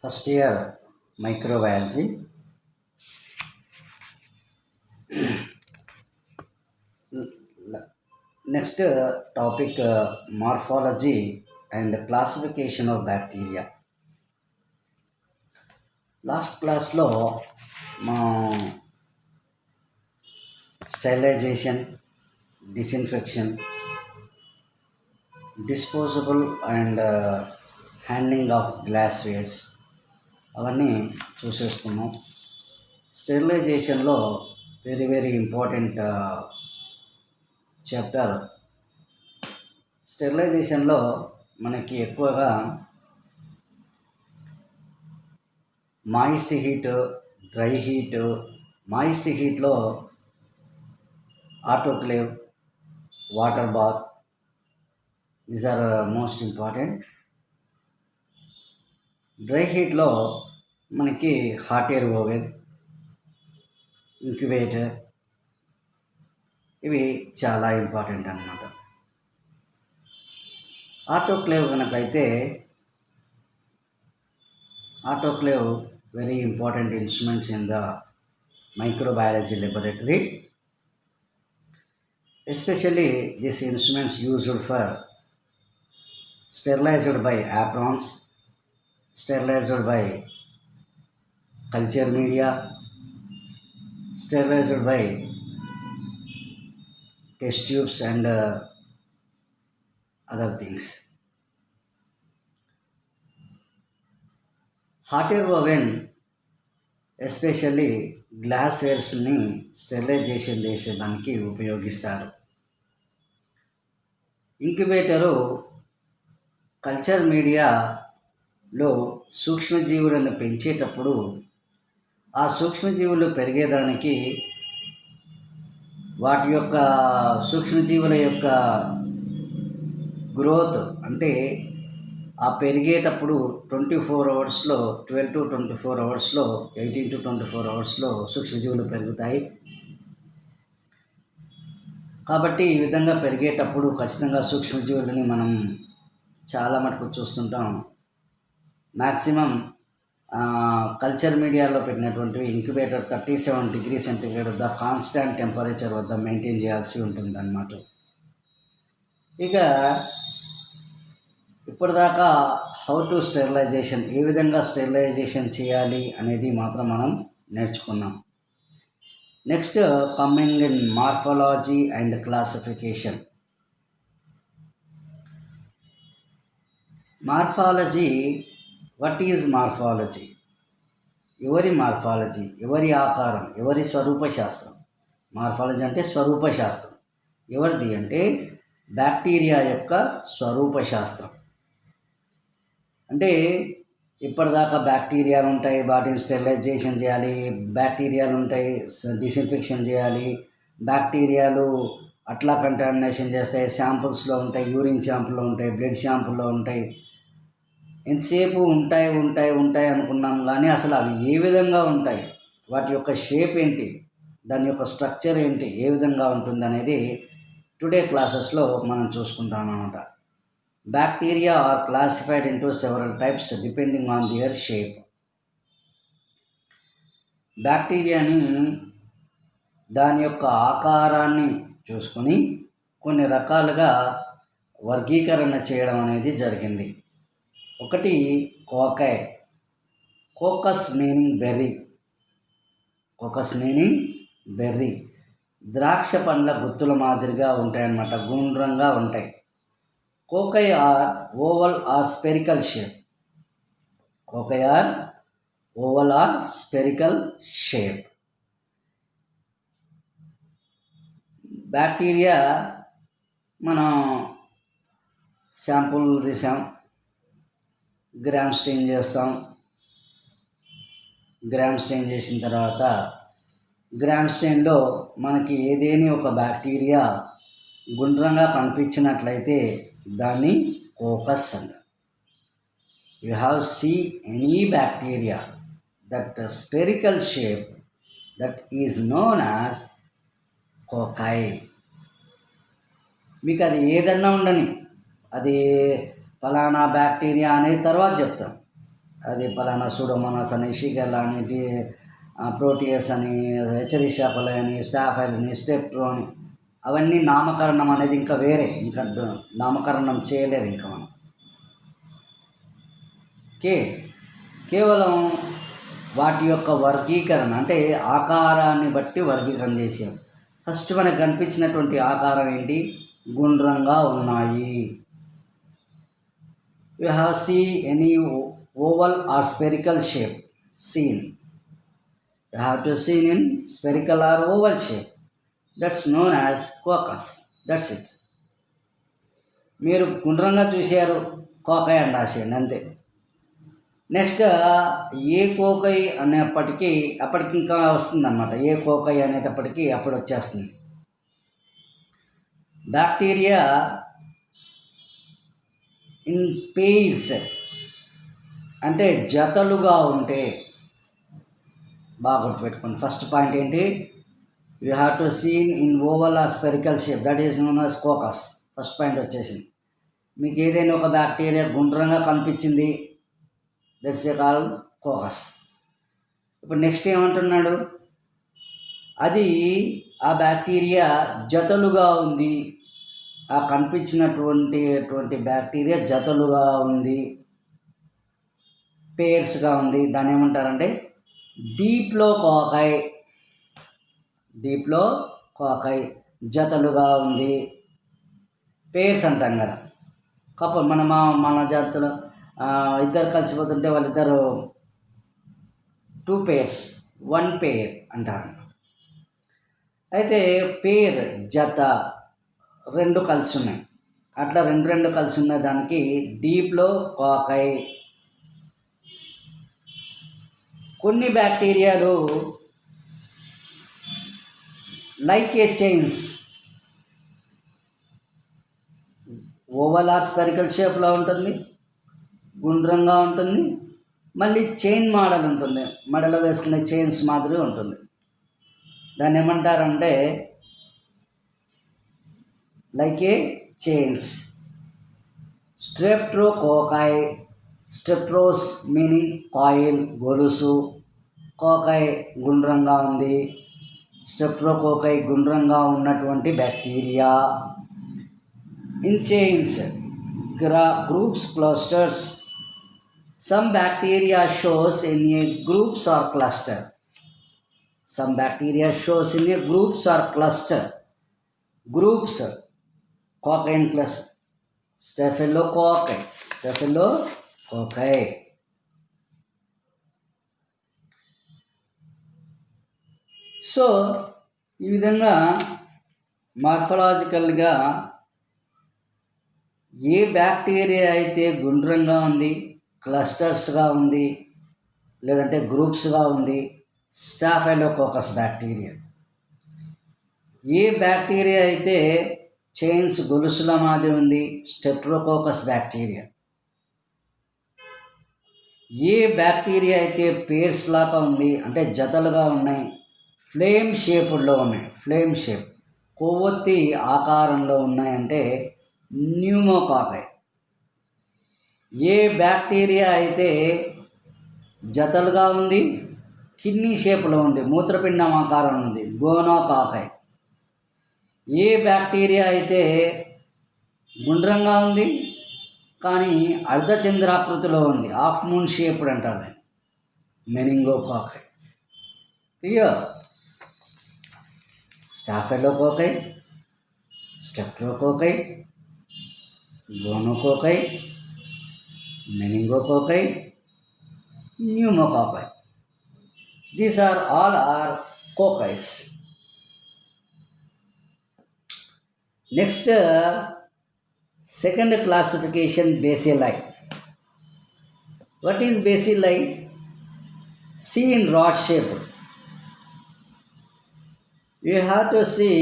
First year microbiology. Next topic morphology and classification of bacteria. Last class lo sterilization, disinfection, disposable and handling of glasswares అవన్నీ చూసేసుకున్నాం. స్టెరిలైజేషన్లో very important chapter. స్టెరిలైజేషన్లో మనకి ఎక్కువగా moist heat, dry heat. Moist హీట్లో autoclave, water bath, these are most important. Dry హీట్లో మనకి hot air oven, incubator, ఇవి చాలా ఇంపార్టెంట్ అన్నమాట. ఆటోక్లేవ్ కనుకైతే autoclave very important instruments in the microbiology laboratory. Especially these instruments used for sterilized by aprons, sterilized by culture media, sterilized by test tubes and other things. Hot air oven especially గ్లాస్వేర్స్ని sterilization చేసేదానికి ఉపయోగిస్తారు. ఇంక్యుబేటరు culture మీడియాలో సూక్ష్మజీవులను పెంచేటప్పుడు ఆ సూక్ష్మజీవులు పెరిగేదానికి వాటి యొక్క సూక్ష్మజీవుల యొక్క గ్రోత్ అంటే ఆ పెరిగేటప్పుడు 24 అవర్స్లో 12 to 24 అవర్స్లో 18 to 24 అవర్స్లో సూక్ష్మజీవులు పెరుగుతాయి. కాబట్టి ఈ విధంగా పెరిగేటప్పుడు ఖచ్చితంగా సూక్ష్మజీవులని మనం చాలా మటుకు చూస్తుంటాం. మ్యాక్సిమం కల్చర్ మీడియాలో పెట్టినటువంటి ఇంక్యుబేటర్ 37 డిగ్రీ సెంటీగ్రేడ్ వద్ద కాన్స్టాంట్ టెంపరేచర్ వద్ద మెయింటైన్ చేయాల్సి ఉంటుంది అన్నమాట. ఇక ఇప్పటిదాకా హౌ టు స్టెరిలైజేషన్, ఏ విధంగా స్టెరిలైజేషన్ చేయాలి అనేది మాత్రం మనం నేర్చుకున్నాం. Next coming in morphology and classification. Morphology, what is morphology? ఎవరి మార్ఫాలజీ? ఎవరి ఆకారం, ఎవరి స్వరూప శాస్త్రం. మార్ఫాలజీ అంటే స్వరూప శాస్త్రం. ఎవరిది అంటే బ్యాక్టీరియా యొక్క స్వరూప శాస్త్రం. అంటే ఇప్పటిదాకా బ్యాక్టీరియాలు ఉంటాయి, వాటిని స్టెరిలైజేషన్ చేయాలి. బ్యాక్టీరియాలు ఉంటాయి, డిస్ఇన్ఫెక్షన్ చేయాలి. బ్యాక్టీరియాలు అట్లా కంటామినేషన్ చేస్తాయి, శాంపుల్స్లో ఉంటాయి, యూరిన్ శాంపుల్లో ఉంటాయి, బ్లడ్ శాంపుల్లో ఉంటాయి. ఎంతసేపు ఉంటాయి అనుకున్నాం, కానీ అసలు అవి ఏ విధంగా ఉంటాయి, వాటి యొక్క షేప్ ఏంటి, దాని యొక్క స్ట్రక్చర్ ఏంటి, ఏ విధంగా ఉంటుంది అనేది టుడే క్లాసెస్లో మనం చూసుకుంటాం అన్నమాట. Bacteria are classified into several types depending on their shape. బ్యాక్టీరియాని దాని యొక్క ఆకారాన్ని చూసుకొని కొన్ని రకాలుగా వర్గీకరణ చేయడం అనేది జరిగింది. ఒకటి cocci, coccus meaning berry. Coccus meaning berry. ద్రాక్ష పండ్ల గుత్తుల మాదిరిగా ఉంటాయన్నమాట, గుండ్రంగా ఉంటాయి. Cocci are oval or spherical shape. Cocci are oval or spherical shape. Bacteria మనం శాంపుల్ తీసాం, గ్రామ్ స్టెయిన్ చేస్తాం. గ్రామ్ స్టెయిన్ చేసిన తర్వాత గ్రామ్ స్టెయిన్లో మనకి ఏదేని ఒక బ్యాక్టీరియా గుండ్రంగా కనిపించినట్లయితే దాన్ని కోకస్ అంటారు. You have see any bacteria that spherical shape, that is known as cocci. మీకు అది ఏదన్నా ఉండని, అది ఫలానా బ్యాక్టీరియా అనేది తర్వాత చెప్తాం. అది పలానా సూడోమోనాస్ అని, షిగెల్లా అని, ప్రోటియస్ అని, హెచరిషియా కొలై అని, స్టాఫైల్ అని, స్టెప్ట్రో అని, అవన్నీ నామకరణం అనేది ఇంకా వేరే, ఇంకా నామకరణం చేయలేదు ఇంకా మనం. కేవలం వాటి యొక్క వర్గీకరణ అంటే ఆకారాన్ని బట్టి వర్గీకరణ చేసాం. ఫస్ట్ మనకు కనిపించినటువంటి ఆకారం ఏంటి? గుండ్రంగా ఉన్నాయి. You have see any oval or spherical shape seen. You have to seen in spherical or oval shape. That's known as coccus. That's it. మీరు గుండ్రంగా చూశారు, కోకాయ్ అని రాసేయండి అంతే. నెక్స్ట్ ఏ కోకై అనేప్పటికీ అప్పటికి ఇంకా వస్తుంది అన్నమాట. ఏ కోకై అనేటప్పటికీ అప్పుడు వచ్చేస్తుంది. బ్యాక్టీరియా ఇన్ పెయిర్స్ అంటే జతలుగా ఉంటే, బాగా గుర్తుపెట్టుకోండి. ఫస్ట్ పాయింట్ ఏంటి? You have to seen in oval or spherical shape, that is known as coccus. First point వచ్చేసింది. మీకు ఏదైనా ఒక బ్యాక్టీరియా గుండ్రంగా కనిపించింది, దట్స్ ఏ కాల్ కోకస్. ఇప్పుడు నెక్స్ట్ ఏమంటున్నాడు? అది ఆ బ్యాక్టీరియా జతలుగా ఉంది. ఆ కనిపించినటువంటి బ్యాక్టీరియా జతలుగా ఉంది, పేర్స్గా ఉంది. దాన్ని ఏమంటారంటే డీప్లో కోకై జతలుగా ఉంది, పేర్స్ అంటాం కదా. కపుల్ మన జాతులు ఇద్దరు కలిసిపోతుంటే వాళ్ళిద్దరు 2 pairs 1 pair అంటారు. అయితే పేర్ జత 2 కలిసి ఉన్నాయి. అట్లా రెండు కలిసి ఉన్న దానికి డీప్లో కోకై. కొన్ని బ్యాక్టీరియాలు like a chains, oval or spherical షేప్లో ఉంటుంది, గుండ్రంగా ఉంటుంది, మళ్ళీ చైన్ మోడల్ ఉంటుంది, మెడలో వేసుకునే చైన్స్ మాదిరి ఉంటుంది. దాన్ని ఏమంటారంటే like a chains. Streptococci. Streptos meaning coil, గొలుసు. కోకై గుండ్రంగా ఉంది. స్ట్రెప్టోకోకై గుండ్రంగా ఉన్నటువంటి bacteria. In chains, groups, clusters. Some bacteria shows in a groups or cluster. Some bacteria shows in a groups or cluster. Groups, Coccai cluster, Staphylococci. So ఈ విధంగా మార్ఫలాజికల్గా ఏ bacteria అయితే గుండ్రంగా ఉంది, క్లస్టర్స్గా ఉంది, లేదంటే గ్రూప్స్గా ఉంది, స్టాఫైలోకోకస్ బ్యాక్టీరియా. ఏ బ్యాక్టీరియా అయితే చైన్స్ గొలుసుల మాదిరి ఉంది, స్టెప్టోకోకస్ బ్యాక్టీరియా. ఏ బ్యాక్టీరియా అయితే పేర్స్ లాగా ఉంది అంటే జతలుగా ఉన్నాయి, ఫ్లేమ్ షేప్డ్లో ఉన్నాయి, ఫ్లేమ్ షేప్ కొవ్వొత్తి ఆకారంలో ఉన్నాయంటే న్యూమోకాకై. ఏ బ్యాక్టీరియా అయితే జతలుగా ఉంది, కిడ్నీ షేప్లో ఉంది, మూత్రపిండం ఆకారం ఉంది, గోనోకాకై. ఏ బ్యాక్టీరియా అయితే గుండ్రంగా ఉంది కానీ అర్ధచంద్రాకృతిలో ఉంది, హాఫ్ మూన్ షేప్డ్ అంటారు, meningococci. Clear? Staphylococci, streptococci, gonococci, meningococci, pneumococci. These are all cocci. Next, second classification, bacilli. What is bacilli? See in rod shape. You have to see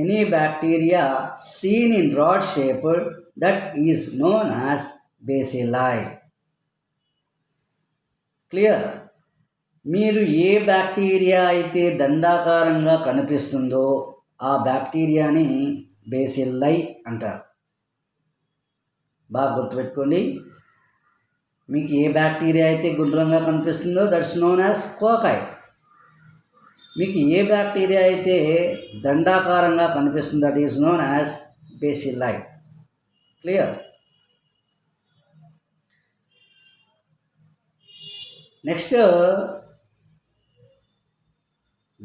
any bacteria seen in rod shape, that is known as bacilli. Clear? మీరు ఏ bacteria అయితే దండాకారంగా కనిపిస్తుందో ఆ బ్యాక్టీరియాని బేసిల్లై అంటారు. బాగా గుర్తుపెట్టుకోండి. మీకు ఏ bacteria అయితే గుండ్రంగా కనిపిస్తుందో దట్స్ నోన్ యాజ్ కోకాయ్. మీకు ఏ బ్యాక్టీరియా అయితే దండాకారంగా కనిపిస్తుందో that is known as bacilli. Clear? Next,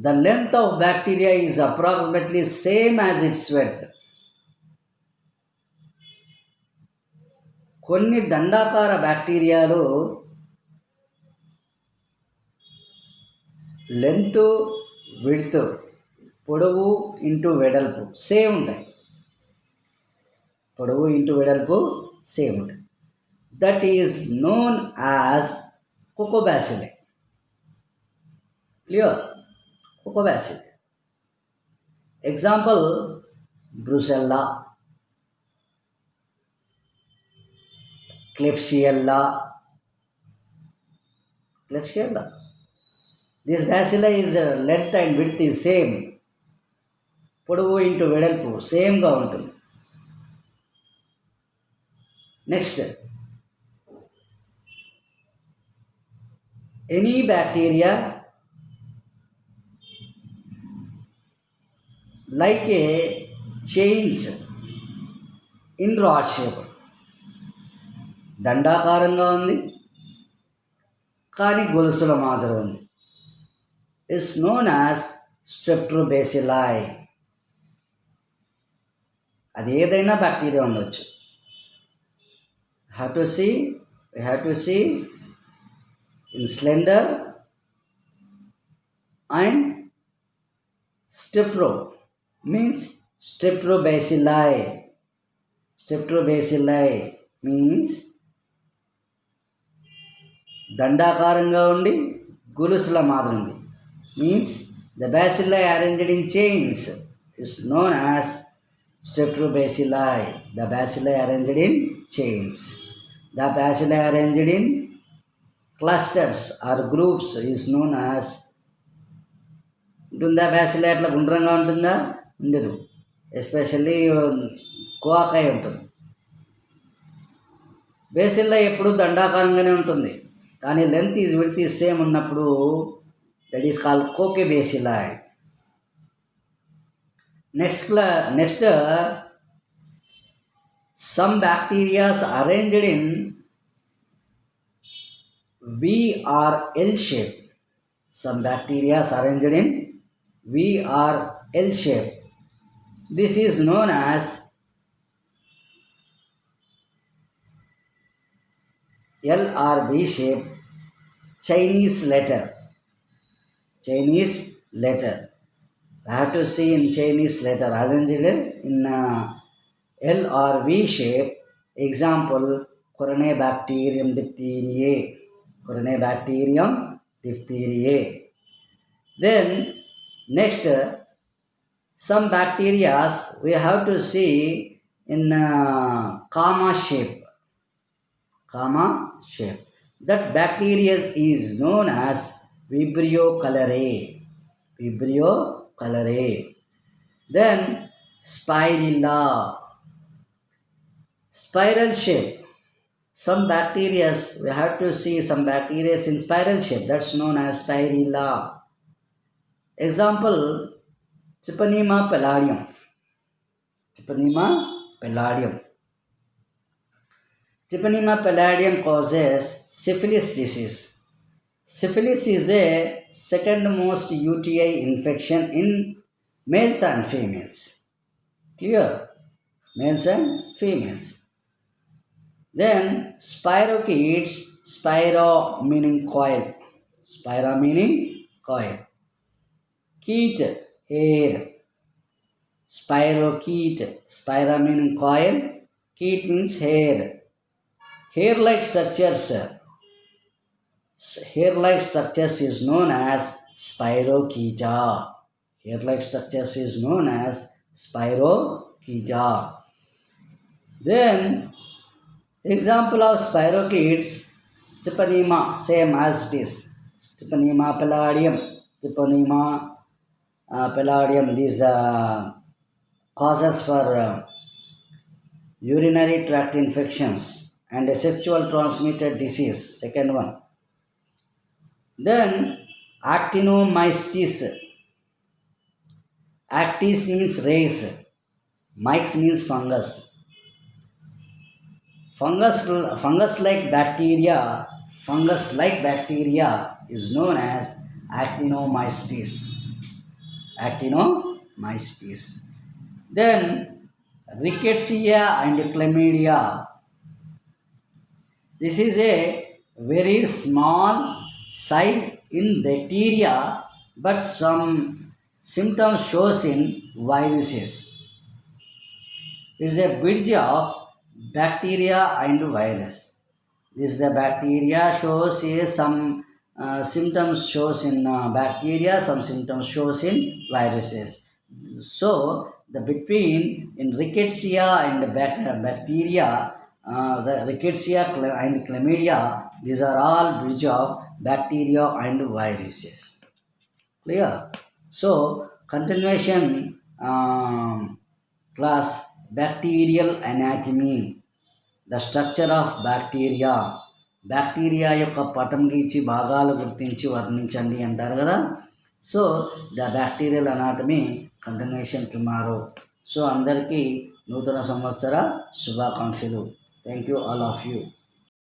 the length of bacteria is approximately same as its width. కొన్ని దండాకార బ్యాక్టీరియాలు లెంత్, విడ్త్, పొడవు ఇంటూ వెడల్పు సేమ్ ఉంటాయి. పొడవు ఇంటూ వెడల్పు సేమ్ ఉంటాయి. That is known as coccobacilli. Clear? Coccobacilli. Example Brucella, Klebsiella. This bacilli is length and width is same. పొడవు ఇంటూ వెడల్పు సేమ్గా ఉంటుంది. Next, any bacteria like a chains in rod shape. దండాకారంగా ఉంది కానీ గొలుసుల మాదిరి ఉంది. Is known as streptobacilli. అది ఏదైనా బ్యాక్టీరియా ఉండొచ్చు. we have to see in slender and strepto means streptobacilli. Streptobacilli means దండాకారంగా ఉండి గొలుసుల మాదిరి ఉంది. Means the bacilli arranged in chains is known as streptobacilli. The bacilli arranged in chains. The bacilli arranged in clusters or groups is known as. ఉంటుందా bacilli అట్లా గుండ్రంగా ఉంటుందా? ఉండదు. Especially కోకాయ్ ఉంటుంది. బేసిల్లై ఎప్పుడు దండాకారంగానే ఉంటుంది కానీ length is width is same ఉన్నప్పుడు that is called coccobacilli. Next some bacterias arranged in V or L shape. Some bacteria arranged in V or L shape. This is known as L or V shape Chinese letter. I have to see in Chinese letter arranged in L or V shape. Example, Corynebacterium diphtheriae. Then next, some bacteria we have to see in comma shape. That bacteria is known as Vibrio cholerae. Then Spirilla, spiral shape. Some bacteria we have to see some bacteria in spiral shape, that's known as Spirilla. Example, Treponema palladium. Treponema palladium causes syphilis disease. Syphilis is a second most UTI infection in males and females. Clear? Males and females. Then spirochetes, spiro meaning coil. Cheat, hair. Spirochete, spira meaning coil, cheat means hair. Hair-like structures is known as spirocheta. Then example of spirochetes, Treponema, same as it is. Treponema palladium, these causes for urinary tract infections and a sexual transmitted disease, second one. Then actinomycetes. Actis means race, myx means fungus. Fungus-like bacteria, fungus-like bacteria is known as actinomycetes. Actinomycetes. Then rickettsia and chlamydia. This is a very small size in bacteria, but some symptoms shows in viruses. It is a bridge of bacteria and virus. This the bacteria shows is some symptoms shows in bacteria, some symptoms shows in viruses. So the between in rickettsia and bacteria, the rickettsia and chlamydia, these are all bridge of bacteria and viruses. Clear? So continuation class bacterial anatomy, the structure of bacteria. Bacteria యొక్క పటం గీచి భాగాలు గుర్తించి వర్ణించండి అంటారు కదా. So the bacterial anatomy continuation tomorrow. So అందరికీ నూతన సంవత్సర శుభాకాంక్షలు. Thank you all of you.